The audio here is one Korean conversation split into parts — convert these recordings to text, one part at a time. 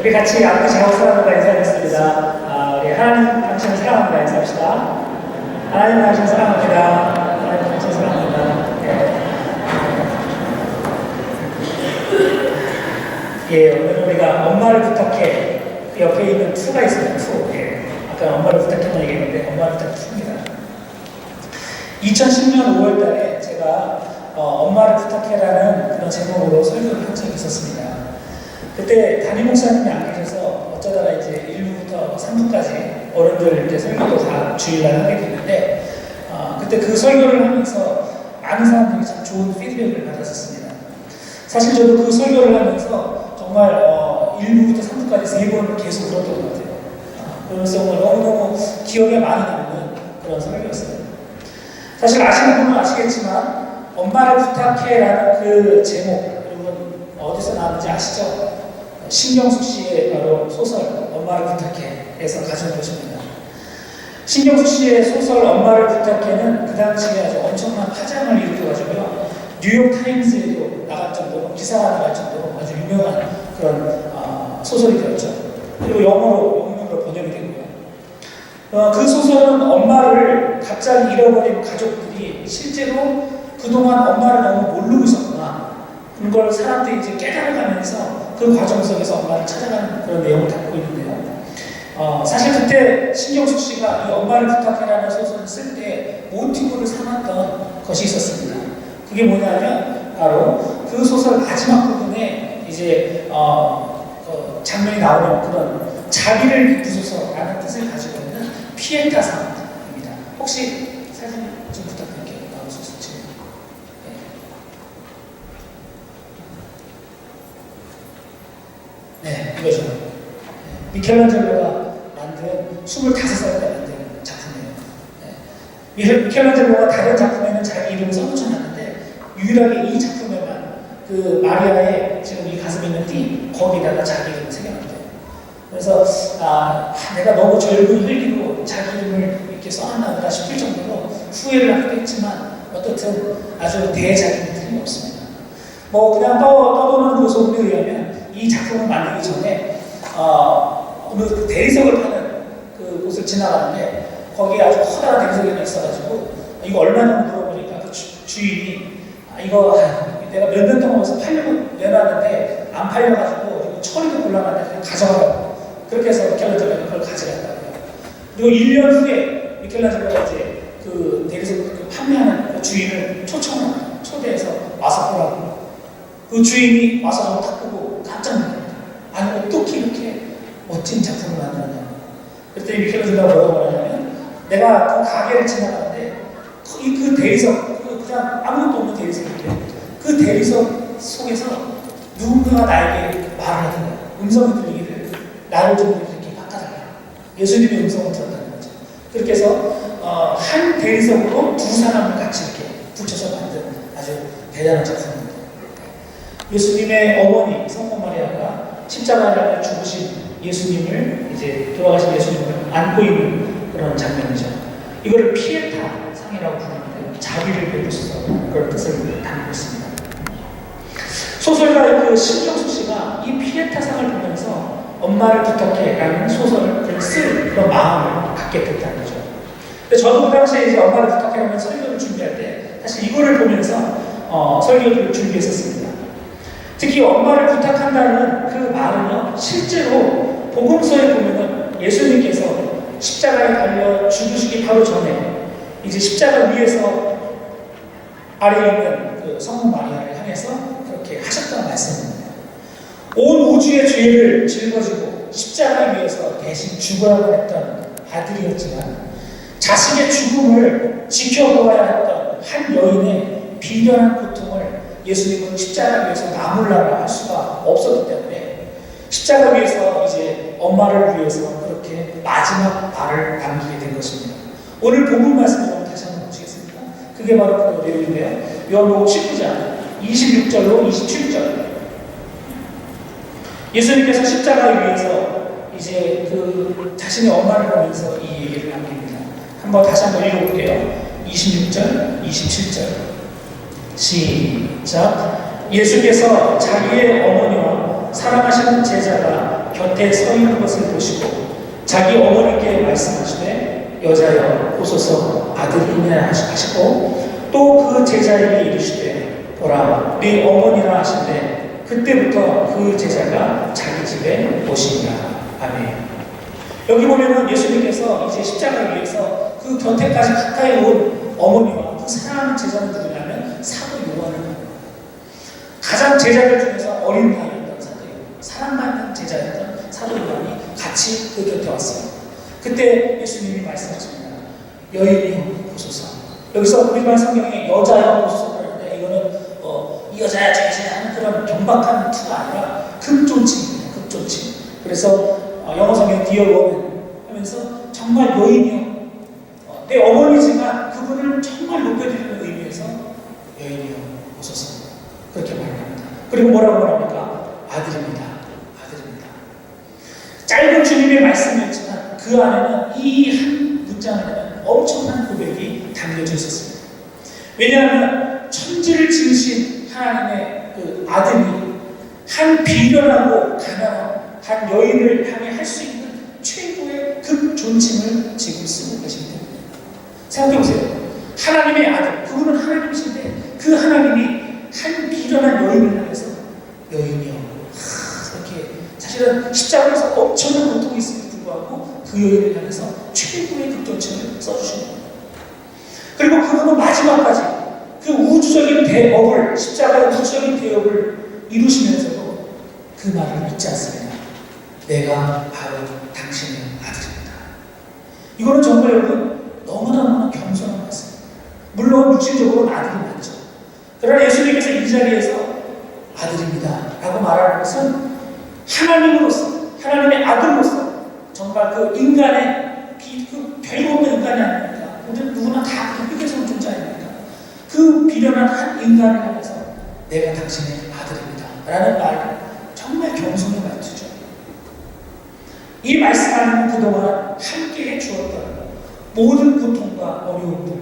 우리 같이 아버지하고 사랑합니다 인사하겠습니다. 우리 하나님 당신을 사랑합니다 인사합시다. 하나님 당신을 사랑합니다. 하나님 당신을 사랑합니다. 오늘 우리가 엄마를 부탁해 옆에 있는 2가 있습니다. 2. 아까 엄마를 부탁했다는 얘기했는데 엄마를 부탁해 2입니다. 2010년 5월달에 제가 엄마를 부탁해라는 그런 제목으로 설교를 한 적이 있었습니다. 그때 담임 목사님이 안 계셔서 어쩌다가 이제 1부부터 3부까지 어른들 이제 설교도 다 주일날 하게 됐는데 그때 그 설교를 하면서 많은 사람들이 참 좋은 피드백을 받았었습니다. 사실 저도 그 설교를 하면서 정말 1부부터 3부까지 3번 계속 들었던 것 같아요. 그러면서 너무너무 기억에 많이 남는 그런 설교였어요. 사실 아시는 분은 아시겠지만 엄마를 부탁해라는 그 제목 여러분 어디서 나왔는지 아시죠? 신경숙 씨의 바로 소설 엄마를 부탁해에서 가져온 것입니다. 신경숙 씨의 소설 엄마를 부탁해는 그 당시에 아주 엄청난 파장을 일으켜가지고요. 뉴욕타임즈에도 나갈 정도로 기사가 나갈 정도로 아주 유명한 그런 소설이 되었죠. 그리고 영어로 번역이 되고요. 그 소설은 엄마를 갑자기 잃어버린 가족들이 실제로 그동안 엄마를 너무 모르고 있었구나. 그걸 사람들이 이제 깨달아가면서 그 과정 속에서 엄마를 찾아가는 그런 내용을 담고 있는데요. 사실 그때 신경숙 씨가 이 엄마를 부탁해라는 소설을 쓸 때 모티브를 삼았던 것이 있었습니다. 그게 뭐냐면 바로 그 소설 마지막 부분에 이제 장면이 나오는 그런 자비를 베푸소서라는 뜻을 가지고 있는 피에타상입니다. 혹시 사진 좀 부탁드릴게요. 나올 수 있을지. 네, 이거죠. 미켈란젤로가 만든 25살 때 만든 작품이에요. 미켈란젤로가 다른 작품에는 자기 이름을 써놓지 않았는데 유일하게 이 작품에만 그 마리아의 지금 이 가슴에 있는 띠 거기다가 자기 이름을 새겨놨대요. 그래서 내가 너무 젊은 혈기로 자기 이름을 이렇게 써놨나 싶을 정도로 후회를 하기도 했지만 어떻든 아주 대작품이 틀림없습니다. 그냥 떠도는 그 소문에 의하면 이 작품을 만들기 전에 어느 그 대리석을 파는 그 곳을 지나가는데 거기에 아주 커다란 대리석이 하나 있어가지고 이거 얼마냐고 물어보니까 그 주인이 이거 내가 몇 년 동안 와서 팔려고 내놨는데 안 팔려가지고 처리도 곤란한데 그냥 가져가라고 그렇게 해서 미켈란젤로가 그걸 가져갔다고요. 그리고 1년 후에 미켈란젤로가 이제 그 대리석 그 판매하는 그 주인을 초대해서 와서 보라고. 그 주인이 와서 너무 딱 보고 깜짝 놀랍니다. 아니 어떻게 이렇게 멋진 작품을 만들었냐고. 그랬더니 미켈란젤로가 뭐라고 하냐면 내가 그 가게를 지나가는데 그 대리석 그냥 아무것도 없는 대리석인데 그 대리석 속에서 누군가가 나에게 말을 하는 거예요. 음성이 들리기를 나를 좀 이렇게 바꿔달라. 예수님의 음성을 들었다는 거죠. 그렇게 해서 한 대리석으로 2사람을 같이 이렇게 붙여서 만든 아주 대단한 작품입니다. 예수님의 어머니 성모 마리아가 십자가에 죽으신 예수님을 이제 돌아가신 예수님을 안고 있는 그런 장면이죠. 이거를 피에타 상이라고 부르는데 자비를 베푸소서 그런 뜻을 담고 있습니다. 소설가 그 신경숙 씨가 이 피에타상을 보면서 엄마를 부탁해라는 소설을 쓸 그런 마음을 갖게 됐다는 거죠. 근데 저도 그 당시에 이제 엄마를 부탁해라는 설교를 준비할 때 사실 이거를 보면서 설교를 준비했었습니다. 특히 엄마를 부탁한다는 그 말은요, 실제로 복음서에 보면은 예수님께서 십자가에 달려 죽으시기 바로 전에 이제 십자가 위에서 아래에 있는 그 성모 마리아를 향해서 그렇게 하셨던 말씀입니다. 온 우주의 죄를 짊어지고 십자가 위에서 대신 죽어야만 했던 아들이었지만 자신의 죽음을 지켜보아야 했던 한 여인의 비련한 고통을 예수님은 십자가 위에서 나물라라 할 수가 없었기 때문에 십자가 위에서 이제 엄마를 위해서 그렇게 마지막 말을 남기게 된 것입니다. 오늘 본문 말씀을 다시 한번 보시겠습니까? 그게 바로 그 내용인데요. 요한복음 19장 26절로 27절. 예수님께서 십자가 위에서 이제 그 자신의 엄마를 보면서 이 얘기를 남깁니다. 다시 한번 읽어볼게요. 26절, 27절. 시작. 예수께서 자기의 어머니와 사랑하시는 제자가 곁에 서 있는 것을 보시고 자기 어머니께 말씀하시되 여자여 보소서 아들이냐 하시고 또 그 제자에게 이르시되 보라 네 어머니라 하시되 그때부터 그 제자가 자기 집에 오시니라. 아멘. 여기 보면은 예수님께서 이제 십자가를 위해서 그 곁에까지 가까이 온 어머니와 그 사랑하는 제자는 누구냐면 사도 요한을, 가장 제자들 중에서 어린 나이였던 사도 요한, 사랑받는 제자였던 사도 요한이 같이 그 곁에 왔어요. 그때 예수님이 말씀하십니다. 여인이여 보소서. 여기서 우리말 성경에 여자여 보소서 그러는데 이거는 이 여자야 저여자야 하는 그런 경박한 투가 아니라 급존칭입니다. 급존칭. 그래서 영어 성경 Dear Woman 하면서 정말 여인이요, 내 어머니지만 그분을 정말 높여드리는 의미에서 여인이요 보소서 그렇게 말합니다. 그리고 뭐라고 말합니까? 아들입니다. 아들입니다. 짧은 주님의 말씀이었지만 그 안에는 이 한 문장 안에는 엄청난 고백이 담겨져 있었습니다. 왜냐하면 천지를 지으신 하나님의 그 아들이 한 비련하고 가난한 한 여인을 향해 할 수 있는 최고의 극존칭을 지금 쓰고 계시기 때문에 생각해보세요. 하나님의 아들, 그분은 하나님이신데 그 하나님이 한 비련한 여인을 향해서 여인이요 이렇게 사실은 십자가에서 엄청난 고통이 있음에도 불구하고 그 여인을 향해서 최고의 극존칭을 써주신 겁니다. 그리고 그분은 마지막까지 그 우주적인 대업을, 십자가의 우주적인 대업을 이루시면서도 그 말을 잊지 않습니다. 내가 바로 당신의 아들입니다. 이거는 정말 여러분 너무나 겸손한 말씀입니다. 물론 육신적으로는 아들이 맞죠. 그러나 예수님께서 이 자리에서 아들입니다 라고 말하는 것은 하나님으로서, 하나님의 아들로서 정말 그 인간의 그 별거 없는 인간이 아닙니까? 우리 누구나 다 흑에서 온 존재 아닙니까? 그 비련한 한 인간을 향해서 내가 당신의 아들입니다 라는 말, 정말 겸손의 말투죠. 이 말씀 안에는 그동안 함께 해주었던 모든 고통과 어려움들,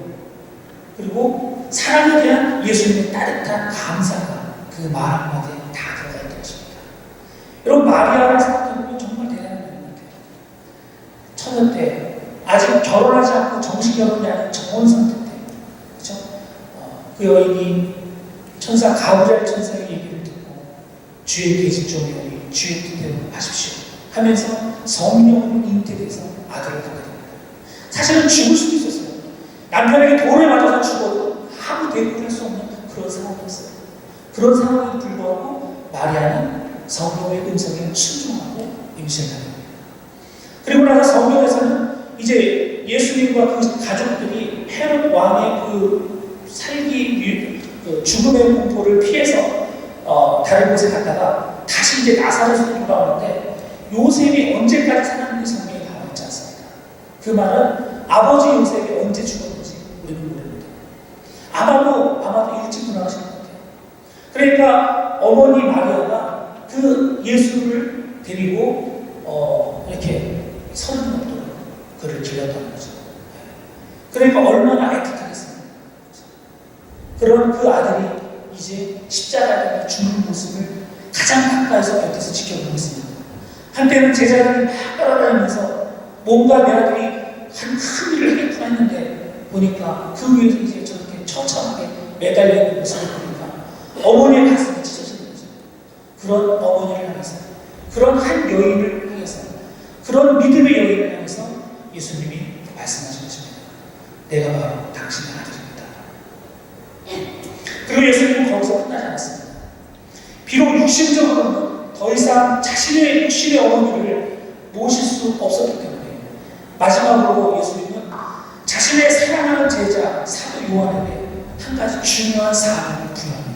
그리고 사랑에 대한 예수님의 따뜻한 감사가 그 말 한마디에 다 들어가 있던 것입니다. 여러분, 마리아를 생각해보면 정말 대단한 분인 것 같아요. 처녀 때, 아직 결혼하지 않고 정식 결혼이 아닌 정원 상태 때, 그렇죠? 그 여인이 천사 가브리엘 천사의 얘기를 듣고 주의 계집종이오니 주의 뜻대로 하십시오 하면서 성령으로 잉태돼서 아들을 낳게 됩니다. 사실은 죽을 수도 있었어요. 남편에게 돌을 맞아서 죽어도 아무 대꾸를 할 수 없는 그런 상황이었어요. 그런 상황에 불구하고 마리아는 성령의 음성에 순종하고 임신을 합니다. 그리고 나서 성경에서는 이제 예수님과 그 가족들이 헤롯 왕의 그 죽음의 공포를 피해서 다른 곳에 갔다가 다시 이제 나사렛으로 돌아오는데 요셉이 언제까지 살았는지 성경에 나와 있지 않습니다. 그 말은 아버지 요셉이 언제 죽었는지 우리는 모릅니다. 아마도 일찍 돌아가신 것 같아요. 그러니까 어머니 마리아가 그 예수를 데리고 이렇게 서른 넘도록 그를 길렀다는 거죠. 그러니까 얼마나 애틋하겠습니까? 그런 그 아들이 이제 십자가에 죽는 모습을 가장 가까이서 곁에서 지켜보고 있습니다. 한때는 제자들이 막 따라다니면서 뭔가 내 아들이 큰 일을 하겠구나 했는데 보니까 그 위에서 이제 저렇게 처참하게 매달려 있는 모습을 보니까 어머니의 가슴이 찢어지는 거죠. 그런 어머니를 향해서, 그런 한 여인을 향해서, 그런 믿음의 여인을 향해서 예수님이 말씀하신 것입니다. 내가 바로 당신의 아들입니다. 그리고 예수님은 거기서 끝나지 않았습니다. 비록 육신적으로는 더 이상 자신의 육신의 어머니를 모실 수 없었기 때문에 마지막으로 예수님은 자신의 사랑하는 제자 사도 요한에게 한 가지 중요한 사명을 부여합니다.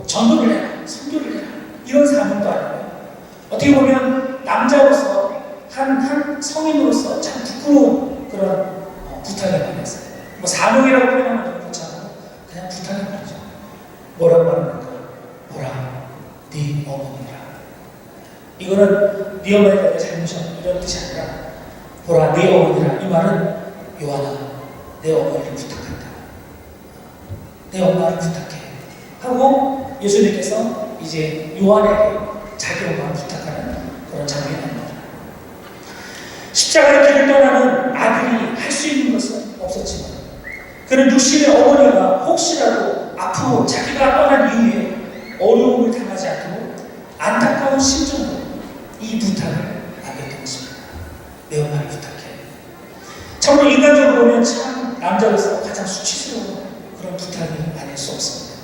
전도를 해라, 선교를 해라, 이런 사명도 아니고요. 어떻게 보면 남자로서 한 성인으로서 참 부끄러운 그런 부탁을 받았어요. 사명이라고 표현하면 좀 그렇잖아요. 그냥 부탁을 받죠. 뭐라고 말합니까? 보라, 네 어머니라. 이거는 네 어머니가 내 잘못이야 이런 뜻이 아니라 보라, 네 어머니라. 이 말은 요한아, 내 어머니를 부탁한다. 내 엄마를 부탁해 하고 예수님께서 이제 요한에게 자기 엄마를 부탁 십자가의 길을 떠나는 아들이 할 수 있는 것은 없었지만 그는 육신의 어머니가 혹시라도 앞으로 자기가 떠난 이후에 어려움을 당하지 않도록 안타까운 심정으로 이 부탁을 남겼던 것입니다. 내 엄마를 부탁해. 참으로 인간적으로 보면 참 남자로서 가장 수치스러운 그런 부탁이 아닐 수 없습니다.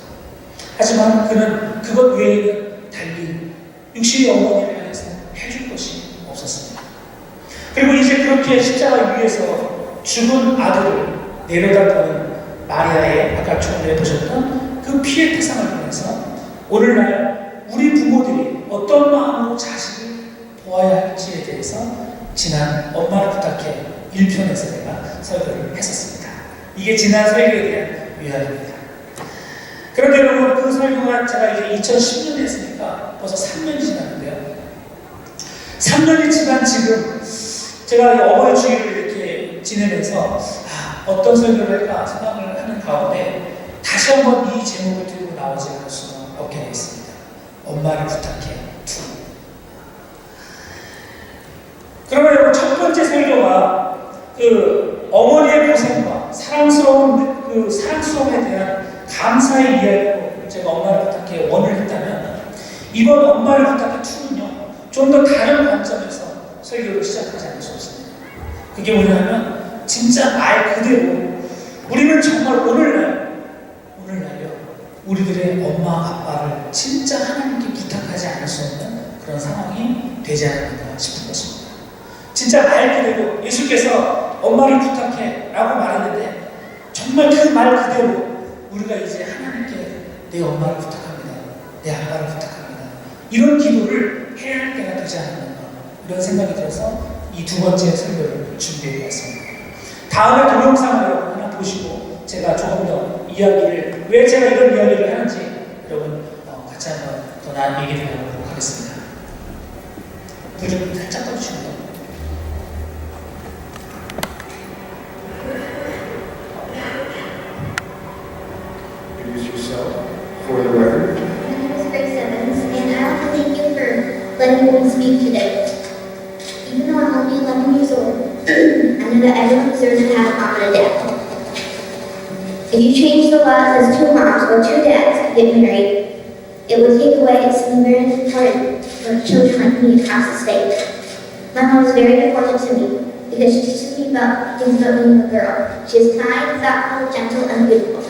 하지만 그는 그것 외에는 달리 육신의 어머니를 향해서 해줄 것이 없었습니다. 그리고 이제 그렇게 십자가 위에서 죽은 아들을 내려다보는 마리아의 아까 처음에 보셨던 그 피의 태상을 보면서 오늘날 우리 부모들이 어떤 마음으로 자식을 보아야 할지에 대해서 지난 엄마를 부탁해 1편에서 제가 설교를 했었습니다. 이게 지난 설교에 대한 요약입니다. 그런데 여러분 그 설교가 제가 이제 2010년에 했으니까 벌써 3년이 지났는데요. 3년이 지난 지금 제가 어버이 주일을 이렇게 지내면서 어떤 설교를 할까 생각을 하는 가운데 다시 한번 이 제목을 들고 나오지 않을 수는 없게 되어 있습니다. 엄마를 부탁해 2. 그러면 여러분 첫 번째 설교가 그 어머니의 고생과 사랑스러운 그 사랑스러움에 대한 감사의 이야기로 제가 엄마를 부탁해 1을 했다면 이번 엄마를 부탁해 2는요 좀 더 다른 관점에서 설교를 시작하지 않을 수 없습니다. 그게 뭐냐면 진짜 말 그대로 우리는 정말 오늘날요 우리들의 엄마 아빠를 진짜 하나님께 부탁하지 않을 수 없는 그런 상황이 되지 않을까 싶은 것입니다. 진짜 말 그대로 예수께서 엄마를 부탁해 라고 말했는데 정말 그 말 그대로 우리가 이제 하나님께 내 엄마를 부탁합니다. 내 아빠를 부탁합니다. 이런 기도를 해야 할 때가 되지 않았는가 이런 생각이 들어서 이 2번째 설교를 준비해 봤습니다. 다음에 동영상을 여러분 하나 보시고 제가 조금 더 이야기를 왜 제가 이런 이야기를 하는지 여러분 같이 한번 더 나은 얘기를 해보도록 하겠습니다. 불 좀 살짝 꺼주시고요. For the record. My name is Grace Evans, and I want to thank you for letting me speak today. Even though I'm only 11 years old, I know that everyone deserves to have a mom and a dad. If you change the law that says 2 moms or 2 dads get married, it would take away something very important for children like me across the state. My mom is very important to me because she teaches me about things about being a girl. She is kind, thoughtful, gentle, and beautiful.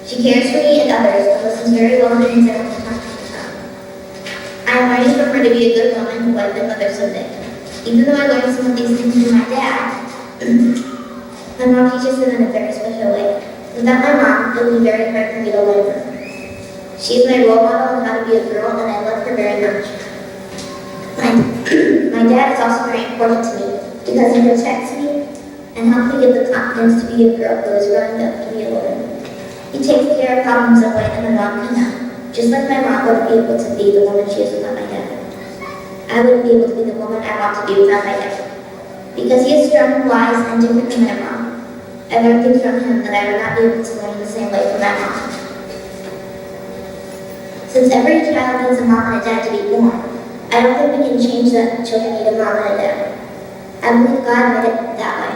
She cares for me and others and listens very well to things I want to talk to her about. I am ready for her to be a good woman, wife, and mother someday. Even though I learned some of these things from my dad, my mom teaches them in a very special way. Without my mom, it would be very hard for me to learn them. She is my role model on how to be a girl, and I love her very much. My dad is also very important to me because he protects me and helps me get the confidence to be a girl who is growing up to be a woman. He takes care of problems in a way that my mom cannot, just like my mom wouldn't be able to be the woman she is without my dad. I wouldn't be able to be the woman I want to be without my dad. Because he is strong, wise, and different from my mom, I learned things from him that I would not be able to learn the same way from my mom. Since every child needs a mom and a dad to be born, I don't think we can change that children need a mom and a dad. I believe God made it that way.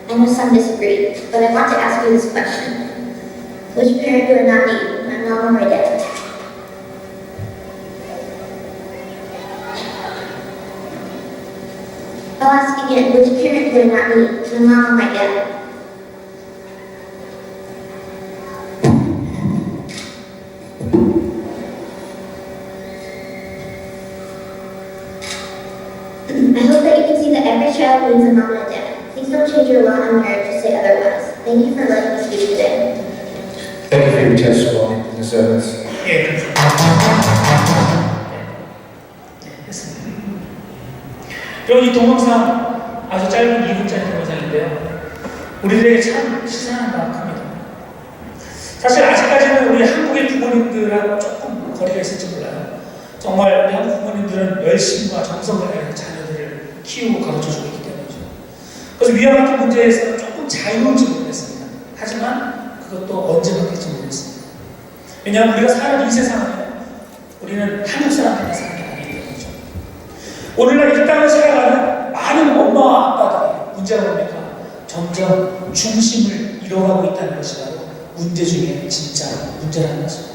I know some disagree, but I want to ask you this question. Which parent do I not need, my mom or my dad? I'll ask again, which parent do I not need, my mom or my dad? I hope that you can see that every child needs a mom and a dad. Please don't change your law on marriage to say otherwise. Thank you for letting me speak today. Thank you for your testimony, Ms. Evans. 예, 그렇습니다. 됐습니다. 그리고 이 동영상 아주 짧은 2분짜리 동영상인데요. 우리들에게 참 시사하는 만큼입니다. 사실 아직까지는 우리 한국의 부모님들하고 조금 거리가 있을지 몰라요. 정말 우리 한국 부모님들은 열심과 정성을 다해서 자녀들을 키우고 가르쳐주고 있기 때문이죠. 그래서 위와 같은 문제에서 조금 자유로운지 모르겠습니다. 하지만 그것도 언제 바뀔지 모르겠습니다. 왜냐하면 우리가 사는 이 세상은 우리는 한국 사람들만 사는 게 아니기 때문이죠. 오늘날 이 땅을 살아가는 많은 엄마와 아빠들이 문제가 뭡니까? 점점 중심을 잃어가고 있다는 것이 바로 문제 중에 진짜 문제라는 것입니다.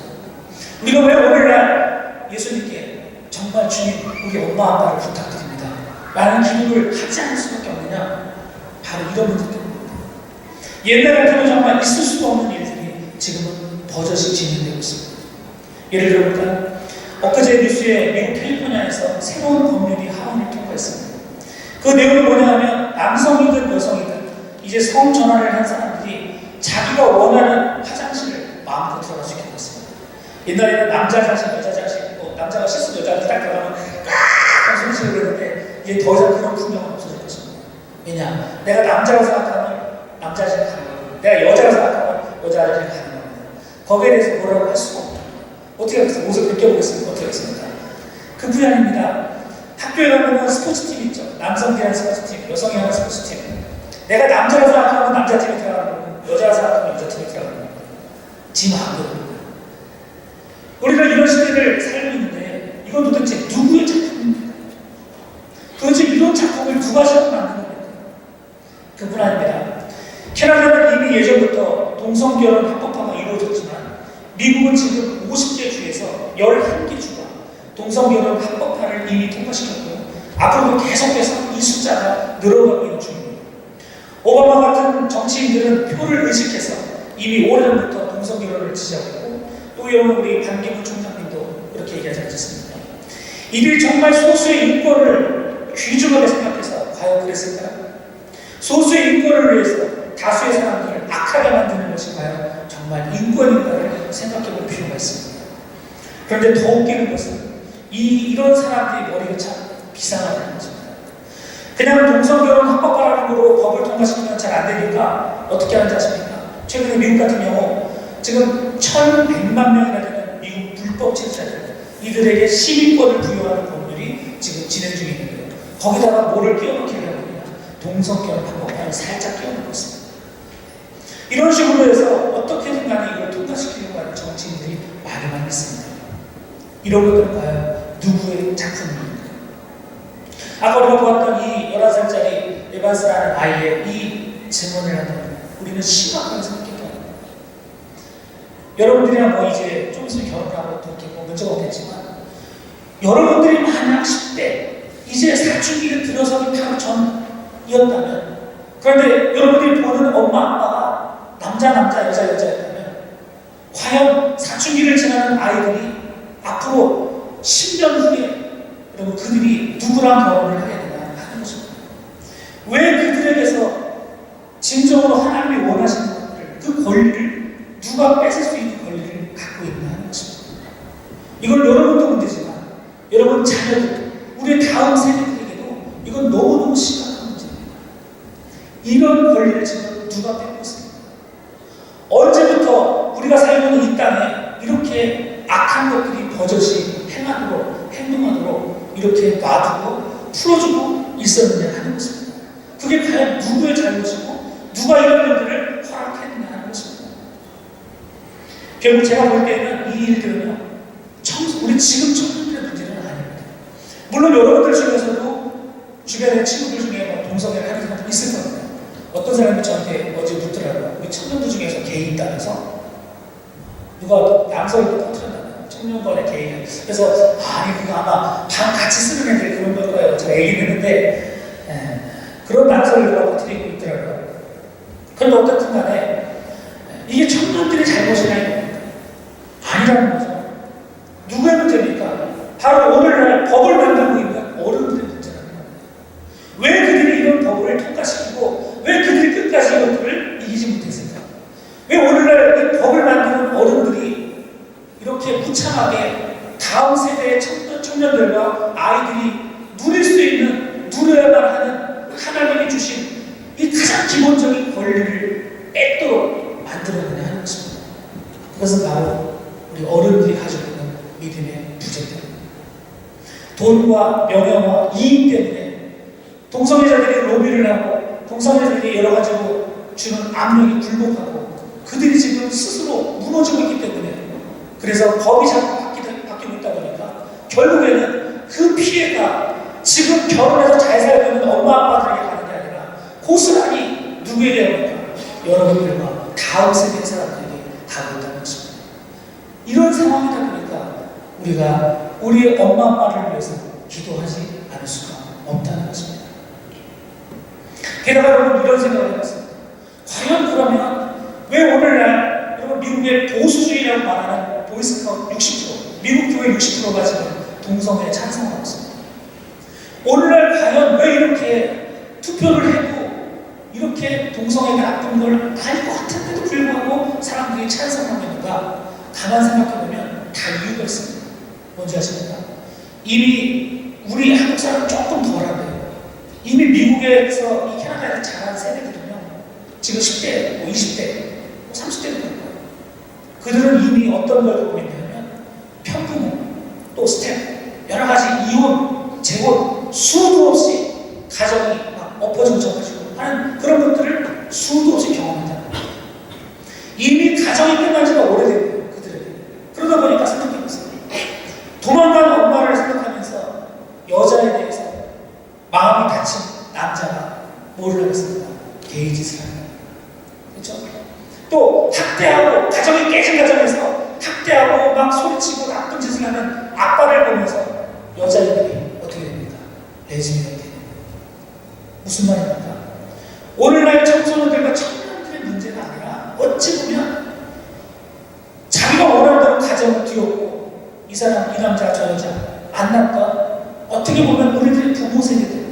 우리가 왜 오늘날 예수님께 정말 주님 우리 엄마 아빠를 부탁드립니다 라는 기도를 하지 않을 수밖에 없느냐? 바로 이런 문제 때문입니다. 옛날 같으면 정말 있을 수가 없는 일들이 지금은 버젓이 진행되고 있습니다. 예를 들어볼까요? 엊그제 뉴스에 미국 캘리포니아에서 새로운 법률이 하원을 통과했습니다. 그 내용이 뭐냐 하면 남성이든 여성이든 이제 성전환을 한 사람들이 자기가 원하는 화장실을 마음껏 들어갈 수 있게 됐습니다. 옛날에는 남자 화장실, 여자 화장실, 남자가 씻고 여자가 딱 들어가면 깍! 소리를 그랬는데 이제 더 이상 그런 풍경은 없어질 것입니다. 왜냐? 내가 남자라고 생각하면 남자 화장실 가는 거고 내가 여자라고 생각하면 여자 화장실 가는 겁니다. 거기에 대해서 뭐라고 할 수가 없다. 어떻게 하겠어요? 옷을 벗겨보겠습니까? 어떻게 하겠습니까? 그뿐이 아닙니다. 학교에 가면 스포츠팀 있죠. 남성들이 하는 스포츠팀, 여성이 하는 스포츠팀. 내가 남자라고 생각하면 남자팀에 들어가는 거고 여자라고 생각하면 여자팀에 들어가는 거고 지금 안 그럽니다. 우리가 이런 시대를 살고 있는데 이건 도대체 누구의 작품입니까? 도대체 이런 작품을 누가 시작 만든 겁니까? 그뿐 아닙니다. 캐나다는 이미 예전부터 동성결혼 합법화가 이루어졌지만 미국은 지금 50개 주에서 11개 주가 동성결혼 합법화를 이미 통과시켰고요. 앞으로도 계속해서 이 숫자가 늘어가고 있는 중입니다. 오바마 같은 정치인들은 표를 의식해서 이미 오래전부터 동성결혼을 지지하고 또 여러분 우리 반기문 총장님도 그렇게 얘기하지 않습니까? 이들이 정말 소수의 인권을 귀중하게 생각해서 과연 그랬을까요? 소수의 인권을 위해서 다수의 사람들을 악하게 만드는 것이 과연 정말 인권인가를 생각해볼 필요가 있습니다. 그런데 더 웃기는 것은 이런 사람들이 머리가 참 비상하다는 것입니다. 그냥 동성결혼 합법화로 법을 통과시키면 잘 안 되니까 어떻게 하는지 아십니까? 최근에 미국 같은 경우 지금 1,100만 명이나 되는 미국 불법 체류자들 이들에게 시민권을 부여하는 법률이 지금 진행 중에 있는데요. 거기다가 뭐를 끼워넣기를 하느냐? 동성결혼 합법화를 살짝 끼워넣고 있습니다. 이런 식으로 해서 어떻게든 간에 이걸 통과시키려고 하는 정치인들이 많이 있습니다. 이런 것들은 과연 누구의 작품입니까? 아까 우리가 보았던 이 11살짜리 에반스라는 아이의 이 증언을 하면 우리는 심각하게 생각해야 합니다. 여러분들이랑 뭐 이제 좀 있으면 결혼하고 또 이렇게 뭐 문제가 없겠지만 여러분들이 만약 10대 이제 사춘기를 들어서기 바로 전이었다면 그런데 여러분들이 보는 엄마 아빠가 남자 여자였다면 과연 사춘기를 지나는 아이들이 앞으로 10년 후에 여러분 그들이 누구랑 결혼을 하게 되나 하는 것입니다. 왜 그들에게서 진정으로 하나님이 원하시는 것들 그 권리를 누가 뺏을 수 있는 권리를 갖고 있나 하는 것입니다. 이건 여러분도 문제지만 여러분 자녀들 우리의 다음 세대들에게도 이건 너무너무 심각한 문제입니다. 이런 권리를 지금 누가 뺏고 있습니까? 언제부터 우리가 살고 있는 이 땅에 이렇게 악한 것들이 버젓이 행동하도록 이렇게 놔두고 풀어주고 있었느냐 하는 것입니다. 그게 과연 누구의 잘못이고 누가 이런 일들을 허락했느냐 하는 것입니다. 결국 제가 볼 때는 이 일들은요 우리 지금 청년들의 문제는 아닙니다. 물론 여러분들 중에서도 주변의 친구들 중에 뭐 동성애를 하는 사람도 있을 겁니다. 어떤 사람이 저한테 어제 묻더라고요. 우리 청년들 중에서 게이 있다면서 누가 남성이 터뜨렸다면 청년권의 게이는 그래서 아니 그거 아마 방 같이 쓰는 애들 그런 걸 거예요. 제가 얘기를 했는데 그런 남성을 누가 터뜨리고 있더라고요. 그런데 어떻든 간에 이게 청년들의 잘못이냐 이겁니다. 아니라는 거죠. 누구의 문제입니까? 바로 오늘날 법을 만들고 있는 어른들의 문제라는 겁니다. 왜 그들이 이런 법을 통과시키고 왜 그들이 끝까지 이것들을 이기지 못했을까? 왜 오늘날 이 법을 만드는 어른들이 이렇게 무참하게 다음 세대의 청년들과 아이들이 누릴 수 있는 누려야만 하는 하나님이 주신 이 가장 기본적인 권리를 뺏도록 만들어내야 하는 것입니다. 그것은 바로 우리 어른들이 가지고 있는 믿음의 부재입니다. 돈과 명예와 이익 때문에 동성애자들이 로비를 하고 동성애자들이 여러 가지로 주는 압력이 굴복하고 그들이 지금 스스로 무너지고 있기 때문에 그래서 법이 자꾸 바뀌고 있다 보니까 결국에는 그 피해가 지금 결혼해서 잘 살고 있는 엄마 아빠들에게 고스란히 누구에게 합니까? 여러분들과 다음 세대 사람들에게 가고 있다는 것입니다. 이런 상황이다 보니까 우리가 우리의 엄마 아빠를 위해서 기도하지 않을 수가 없다는 것입니다. 게다가 여러분 이런 생각을 해봤습니다. 과연 그러면 왜 오늘날 여러분 미국의 보수주의라고 말하는 보이스카우트 60%, 미국 교회 60%가 지금 동성애에 찬성하고 있습니다. 오늘날 과연 왜 이렇게 투표를 해도 이렇게 동성애가 나쁜 걸 알 것 같은데도 불구하고 사람들이 찬성하고 있는가? 가만 생각해보면 다 이유가 있습니다. 뭔지 아십니까? 이미 우리 한국 사람 조금 덜한데요. 이미 미국에서 이 캐나다에서 자란 세대들은요, 지금 10대, 20대, 30대도 그럴 거예요. 그들은 이미 어떤 걸 보고 있냐면 편부모, 또 스텝, 여러 가지 이혼, 재혼, 수도 없이 가정이 막 엎어지고 접어지고 하는 그런 것들을 수도 없이 경험한다는 거예요. 이미 가정이 끝난 지가 오래된 거예요, 그들에게. 그러다 보니까 생각해보세요. 도망간 엄마를 생각하면서 여자에 대해서 마음이 다친 남자가 뭐를 하겠습니까? 게이짓을 하는 거예요. 그렇죠? 또 학대하고 가정이 깨진 가정에서 학대하고 막 소리치고 나쁜 짓을 하는 아빠를 보면서 여자애들이 어떻게 됩니까? 레즈비언이 됩니다. 무슨 말입니까? 오늘날 청소년들과 청년들의 문제가 아니라 어찌 보면 자기가 원하는 대로 가정을 뒤엎고 이 사람, 이 남자, 저 여자 안 낳다 어떻게 보면 우리들의 부모 세대들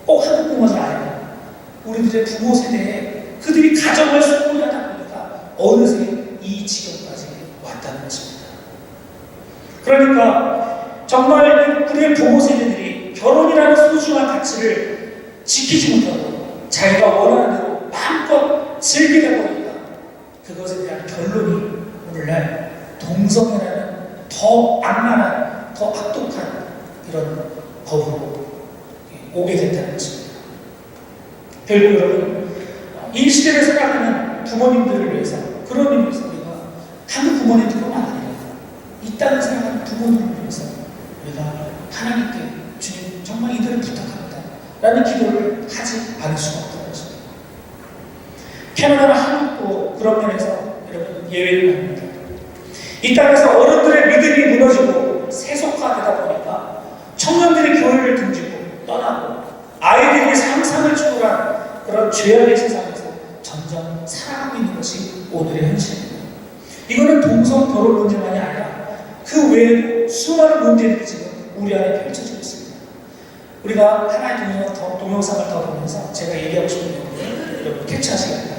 꼭 한국 부모들 아니에요. 우리들의 부모 세대에 그들이 가정을 소홀히 하다 보니까 어느새 이 지경까지 왔다는 것입니다. 그러니까 정말 우리의 부모 세대들이 결혼이라는 소중한 가치를 지키지 못하고 자기가 원하는 대로 마음껏 즐기다 보니까 그것에 대한 결론이 오늘날 동성애라는 더 악랄한, 더 악독한 이런 법으로 오게 된다는 것입니다. 결국 여러분, 이 시대를 생각하는 부모님들을 위해서, 그런 의미에서 우리가 한국 부모님들뿐만 아니라 이 땅을 생각하는 부모님을 위해서 우리가 하나님께 주님 정말 이들을 부탁합니다 라는 기도를 하지 않을 수가 없다는 것입니다. 캐나다는 한국도 그런 면에서 여러분 예외를 합니다. 이 땅에서 어른들의 믿음이 무너지고 세속화되다 보니까 청년들이 교회를 등지고 떠나고 아이들이 상상을 초월한 그런 죄악의 세상에서 점점 살아가고 있는 것이 오늘의 현실입니다. 이거는 동성 결혼 문제만이 아니라 그 외에도 수많은 문제들이 지금 우리 안에 펼쳐지고 있습니다. 우리가 하나의 동영상을 더 보면서 제가 얘기하고 싶은 내용을 여러분 캡처하시기 바랍니다.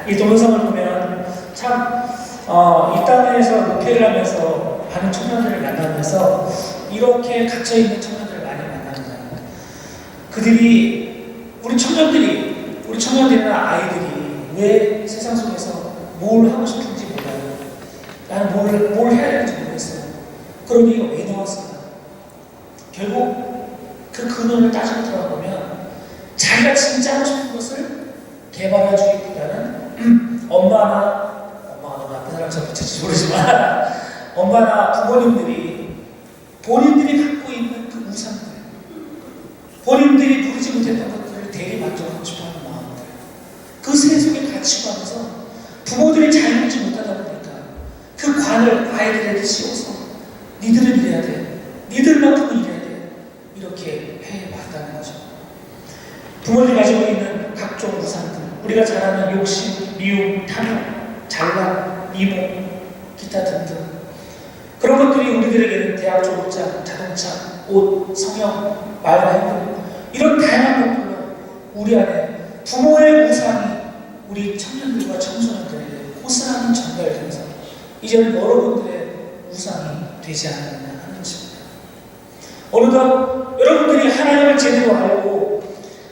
이 동영상을 보면 참, 이 땅에서 목회를 하면서 많은 청년들을 만나면서 이렇게 갇혀있는 청년들을 많이 만납니다. 우리 청년들이나 아이들이 왜 세상 속에서 뭘 하고 싶은지 몰라요. 나는 뭘 해야 되는지 모르겠어요. 그럼 이거 왜 나왔을까? 결국 그 근원을 따지고 들어가보면 자기가 진짜 하고 싶은 것을 개발해주기보다는 엄마가 너무 나쁜 사람 잘 붙일지 모르지만 엄마나 부모님들이 본인들이 갖고 있는 그 우상들, 본인들이 누리지 못했던 것들을 대리 만족하고 싶어하는 마음들, 그 세속에 갇히고 하면서 부모들이 잘 먹지 못하다 보니까 그 관을 아이들에게 씌워서 니들은 이래야 돼, 니들만큼은 이래야 돼, 이렇게 해왔다는 거죠. 부모들이 가지고 있는 각종 우상들, 우리가 잘 아는 욕심, 미움, 탐욕, 잘남, 미모, 기타 등등, 그런 것들이 우리들에게는 대학 졸업장, 자동차, 옷, 성형, 말과 행동, 이런 다양한 것들로 우리 안에 부모의 우상이 우리 청년들과 청소년들에게 고스란히 전달되면서 이제는 여러분들의 우상이 되지 않았느냐 하는 것입니다. 어느덧 여러분들이 하나님을 제대로 알고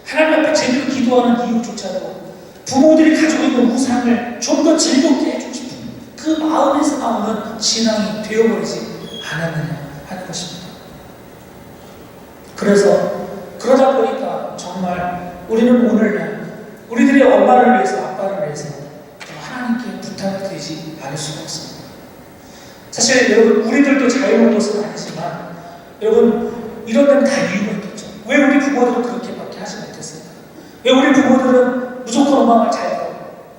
하나님 앞에 제대로 기도하는 이유조차도 부모들이 가지고 있는 우상을 좀 더 즐겁게 해주고 싶은 그 마음에서 나오는 신앙이 되어버리지 않았느냐 하는 것입니다. 그러다 보니까 정말 우리는 오늘날 우리들의 엄마를 위해서, 아빠를 위해서 하나님께 부탁을 드리지 않을 수가 없습니다. 사실 여러분, 우리들도 자유로운 것은 아니지만 여러분, 이런 데는 다 이유가 있겠죠. 왜 우리 부모들은 그렇게밖에 하지 못했을까? 왜 우리 부모들은 무조건 엄마 말 잘 들어,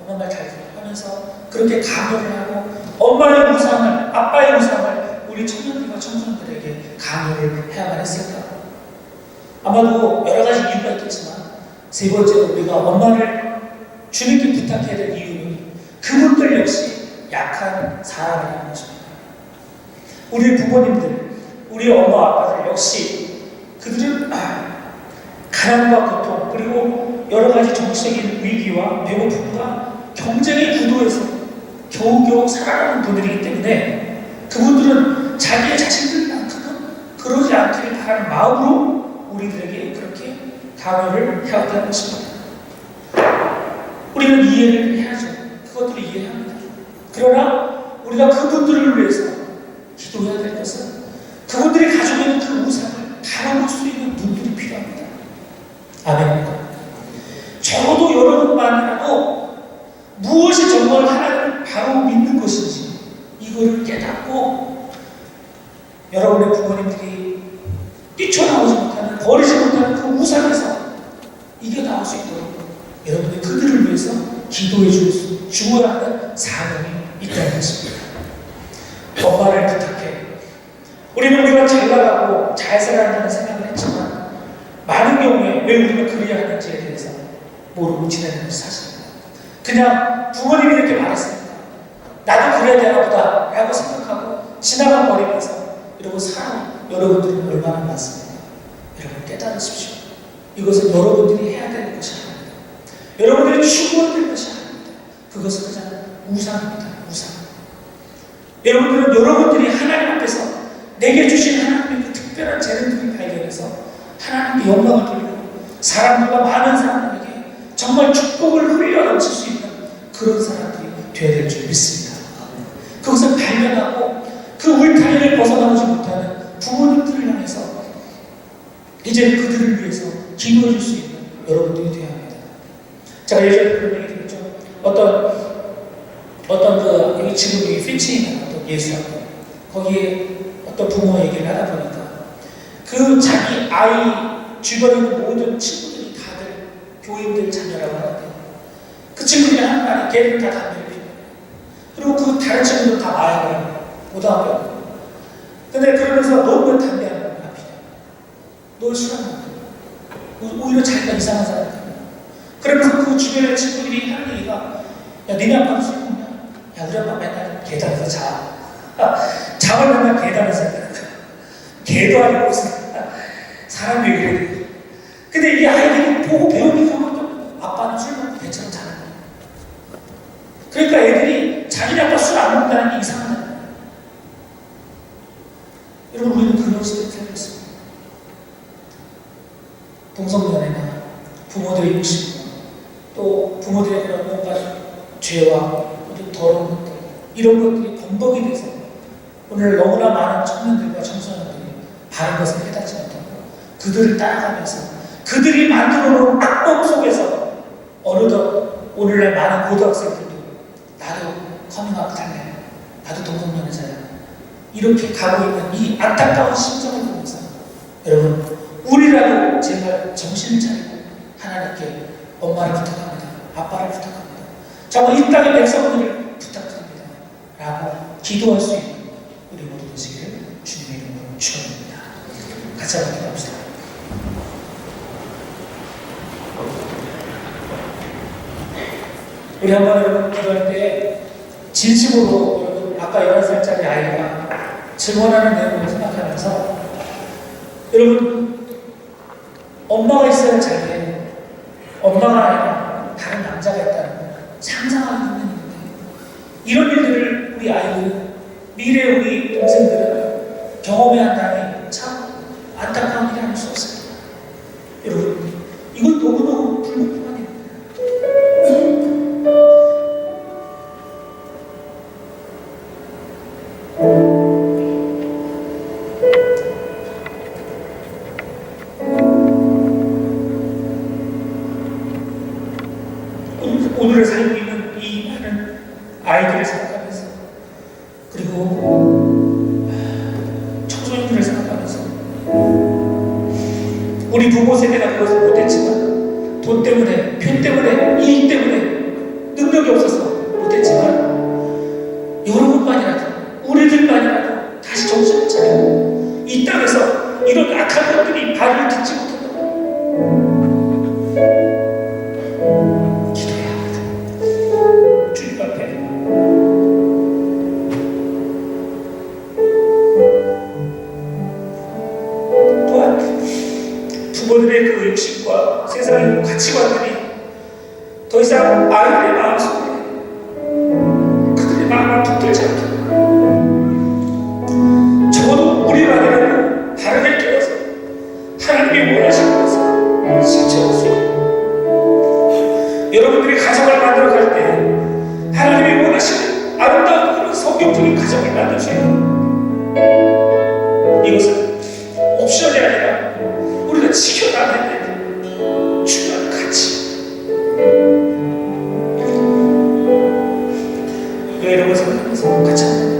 엄마 말 잘 들어 하면서 그렇게 강요를 하고 엄마의 우상을, 아빠의 우상을 우리 청년들과 청소년들에게 강요를 해야만 했을까? 아마도 여러 가지 이유가 있겠지만 세 번째로 우리가 엄마를 주님께 부탁해야 될 이유는 그분들 역시 약한 사람이라는 것입니다. 우리 부모님들, 우리 엄마 아빠들 역시 그들은 가난과 고통, 그리고 여러 가지 정치적인 위기와 배고픔과 경쟁의 구도에서 겨우겨우 살아가는 분들이기 때문에 그분들은 자기의 자신들만큼은 그러지 않기를 바라는 마음으로 우리들에게 그렇게 강요를 해왔다는 것입니다. 우리는 이해를 해야죠. 그것들을 이해해야 합니다. 그러나 우리가 그분들을 위해서 기도해야 될 것은 그분들이 가지고 있는 그 우상을 바라볼 수 있는 눈들이 필요합니다. 아멘입니까? 적어도 여러분만이라도 무엇이 정말 하나님을 바로 믿는 것인지 이거를 깨닫고 여러분의 부모님들이 뛰쳐나오지 못하는, 버리지 못하는 그 우상에서 이겨나올 수 있도록 여러분이 그들을 위해서 기도해 주어야 하는 사명이 있다는 것입니다. 엄마를 부탁해. 우리가 잘 나가고 잘 살아야 한다는 생각을 했지만 많은 경우에 왜 우리가 그래야 하는지에 대해서 모르고 지내는 것이 사실입니다. 그냥 부모님이 이렇게 말했으니까 나도 그래야 되나 보다 라고 생각하고 지나가 버리면서 이러고 사는 여러분들은 얼마나 많습니까? 여러분 깨달으십시오. 이것은 여러분들이 해야 되는 것이 아닙니다. 여러분들이 추구해야 될 것이 아닙니다. 그것은 그냥 우상입니다. 우상. 여러분들은 여러분들이 하나님 앞에서 내게 주신 하나님의 그 특별한 재능들을 발견해서 하나님께 영광을 돌리고 사람들과 많은 사람들에게 정말 축복을 흘려 넘칠 수 있는 그런 사람들이 되어야 될 줄 믿습니다. 그것을 발견하고 그 울타리를 벗어나오지 못하는 부모님들을 향해서 이제 그들을 위해서 기도해 줄 수 있는 여러분들이 되어야 합니다. 제가 예전에 그런 얘기 들었죠. 여기 지금 이 피치에 있는 어떤 예수학교, 거기에 어떤 부모 얘기를 하다 보니까 그 자기 아이 주변에 있는 모든 친구들이 다들 교인들 자녀라고 하는데 그 친구들이 하는 말이 걔들은 다 담배를 피워요. 그리고 그 다른 친구들은 다 마약을 합니다. 고등학교. 근데 그러면서 너 왜 담배 안 피냐? 너 술 안 먹냐? 오히려 자기가 이상한 사람이야. 그러면서 그 주변의 친구들이 하는 얘기가 야 니네 아빠는 술 먹냐? 야 우리 아빠 맨날 계단에서 자. 잠을 맨날 계단에서 자는 거야. 개도 아니고 사람 얘기를 해. 근데 이 아이들이 보고 배우니까 아빠는 술 먹고 배처럼 자는 거야. 부모들의 욕심, 또 부모들의 그런 뭔가 죄와 어떤 더러운 것들, 이런 것들이 범벅이 돼서 오늘 너무나 많은 청년들과 청소년들이 바른 것을 깨닫지 못하고 그들을 따라가면서 그들이 만들어 놓은 악법 속에서 어느덧 오늘날 많은 고등학생들도 나도 커밍아웃 할래, 나도 동성연애자야, 이렇게 가고 있는 이 안타까운 심정을 보면서 여러분, 우리라도 제발 정신을 차리고 하나님께 엄마를 부탁합니다, 아빠를 부탁합니다, 정말 이 땅의 백성들을 부탁드립니다 라고 기도할 수 있는 우리 모두 되시기를 주님의 이름으로 축원합니다. 같이 한번 기도합시다. 우리 한번 여러분 기도할 때 진심으로 여러분 아까 11살짜리 아이가 증언하는 내용을 생각하면서 여러분 엄마가 있어야 자리에 엄마가 아니라 다른 남자가 있다는 걸 상상하기 힘든 일인데 이런 일들을 우리 아이들은 미래 우리 동생들은 경험해야 한다니 참 안타까운 일이 아닐 수 없습니다. 여러분 이건 너무너무 불공평한 일입니다. 오늘을 살고 있는 이 많은 아이들을 생각하면서 그리고 청소년들을 생각하면서 우리 부모 세대가 그것을 못했지만 돈 때문에, 표 때문에, 일 때문에 능력이 없어서 못했지만 여러분만이라도 우리들만이라도 다시 정신을 차리고 이 땅에서 이런 악한 것들이 발을 딛지 못한다고 기도해야 합니다. 주님 앞에 또한 부모들의 그 욕심과 세상의 가치관들이 더 이상 아이들의 마음속에 그들의 마음을 붙들지 않게 적어도 우리만이라도 바르게 깨어서 하나님이 원하시는 것을 실천할 수 있는 여러분들이 가정을 만들어갈 때 하나님이 원하시는 아름다운 그런 성경적인 가정을 만들 수 있는 이것은 옵션이 아니라 우리가 지켜나가야 되는 중요한 가치. 왜 이런 걸 생각하면서 같이 합니다.